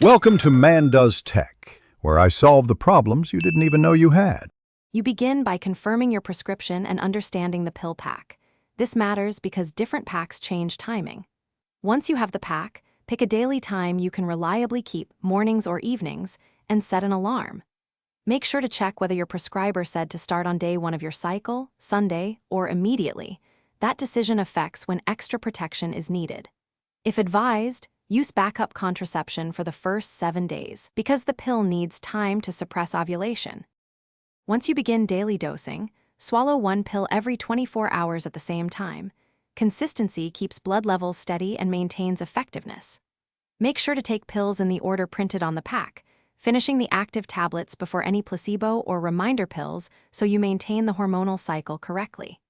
Welcome to Man Does Tech, where I solve the problems you didn't even know you had. You begin by confirming your prescription and understanding the pill pack. This matters because different packs change timing. Once you have the pack, pick a daily time you can reliably keep, mornings or evenings, and set an alarm. Make sure to check whether your prescriber said to start on day 1 of your cycle, Sunday, or immediately. That decision affects when extra protection is needed. If advised, use backup contraception for the first 7 days because the pill needs time to suppress ovulation. Once you begin daily dosing, swallow 1 pill every 24 hours at the same time. Consistency keeps blood levels steady and maintains effectiveness. Make sure to take pills in the order printed on the pack, finishing the active tablets before any placebo or reminder pills so you maintain the hormonal cycle correctly.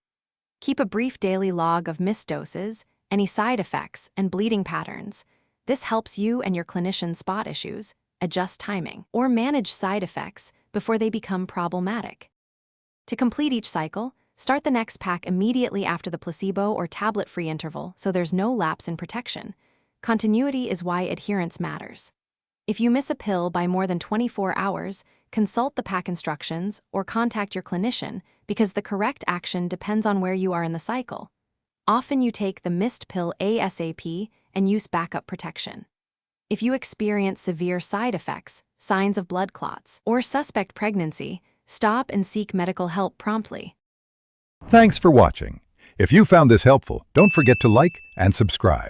Keep a brief daily log of missed doses, any side effects, and bleeding patterns. This helps you and your clinician spot issues, adjust timing, or manage side effects before they become problematic. To complete each cycle, start the next pack immediately after the placebo or tablet-free interval so there's no lapse in protection. Continuity is why adherence matters. If you miss a pill by more than 24 hours, consult the pack instructions or contact your clinician because the correct action depends on where you are in the cycle. Often you take the missed pill ASAP and use backup protection. If you experience severe side effects, signs of blood clots, or suspect pregnancy, stop and seek medical help promptly. Thanks for watching. If you found this helpful, don't forget to like and subscribe.